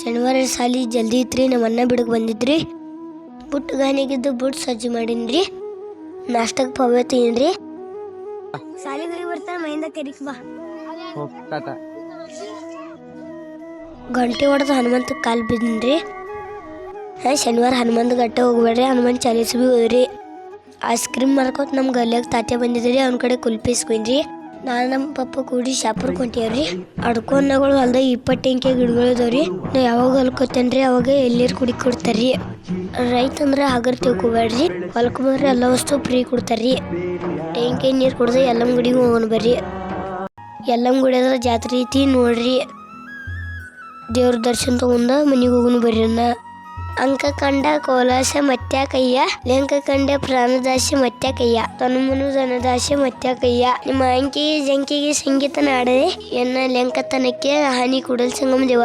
ಶನಿವಾರ ಸಾಲಿ ಜಲ್ದಿ ಇತ್ರಿ. ನಮ್ಮ ಅಣ್ಣ ಬಿಡಕ್ಕೆ ಬಂದಿದ್ರಿ. ಬುಟ್ಟು ಗಾನಿಗಿದ್ದು ಬುಟ್ಟು ಸಜ್ಜಿ ಮಾಡೀನ್ರಿ. ನಾಷ್ಟಕ್ಕೆ ಪವ್ಯ ತಿನ್ರಿ. ಸಾಲಿಗೆ ಬರ್ತಾನೆ ಮೈಂದ ಕರಿಕ್ ಬಾ. ಗಂಟೆ ಹೊಡೆದು ಹನುಮಂತ ಕಾಲು ಬಿದ್ದೀನ್ರಿ. ಶನಿವಾರ ಹನುಮಂತ ಗಟ್ಟೆ ಹೋಗ್ಬೇಡ್ರಿ, ಹನುಮಂತ ಚಾಲೀಸ್ ಬಿ ಹೋದ್ರಿ. ಐಸ್ ಕ್ರೀಮ್ ಮಾರ್ಕೋತ ನಮ್ಮ ಗಲ್ಯಾಗ ತಾತ್ಯ ಬಂದಿದ್ರಿ. ಅವ್ನ ಕಡೆ ಕುಲ್ಪಿ ಇಸ್ಕೊಂಡ್ರಿ. ನಾನು ನಮ್ಮ ಪಪ್ಪ ಕೂಡಿ ಶಾಪುರ್ಗೆ ಹೊಂಟೇವ್ರಿ. ಅಡ್ಕೊಂಡಗಳು ಹೊಲ್ದಾಗ 20 ಟೆಂಕೆ ಗಿಡಗಳು ಇದಾವ್ರಿ. ನಾ ಯಾವಾಗ ಹೊಲ್ಕೋತೇನ್ರಿ ಅವಾಗ ಎಳ್ಳೀರು ಕುಡಿ ಕೊಡ್ತಾರ್ರಿ. ರೈತ ಅಂದ್ರೆ ಹಗರ್ ತಿಳ್ಕೊಬೇಡ್ರಿ. ಹೊಲ್ಕ ಬಂದ್ರೆ ಎಲ್ಲ ವಸ್ತು ಫ್ರೀ ಕೊಡ್ತಾರ್ರಿ. ಟೆಂಕೆ ನೀರು ಕುಡ್ದು ಎಲ್ಲಮ್ಮ ಗುಡಿಗೆ ಹೋಗೋಣ ಬರ್ರಿ. ಎಲ್ಲಮ್ಮ ಗುಡಿ ಅದ್ರ ಜಾತ್ರೆ ಐತಿ ನೋಡ್ರಿ. ದೇವ್ರ ದರ್ಶನ ತಗೊಂಡ ಮನೆಗೆ ಹೋಗೋಣ ಬರ್ರಿ. ಅಂಕ ಕಂಡ ಕೋಲಾಸ ಮತ್ತ್ಯಾಕಯ್ಯ, ಲೆಂಕ ಕಂಡ ಪ್ರಾಣದಾಸೆ ಮತ್ತ್ಯಾಕಯ್ಯ, ತನುಮನು ಧನದಾಸೆ ಮತ್ತ್ಯಾಕಯ್ಯ. ನಿಮ್ಮ ಅಂಕಿಗೆ ಜಂಕಿಗೆ ಸಂಗೀತ ನಾಡದೆ ಎನ್ನ ಲೆಂಕತನಕ್ಕೆ ಹಾನಿ ಕೂಡಲ್ ಸಂಗಮ ದೇವ.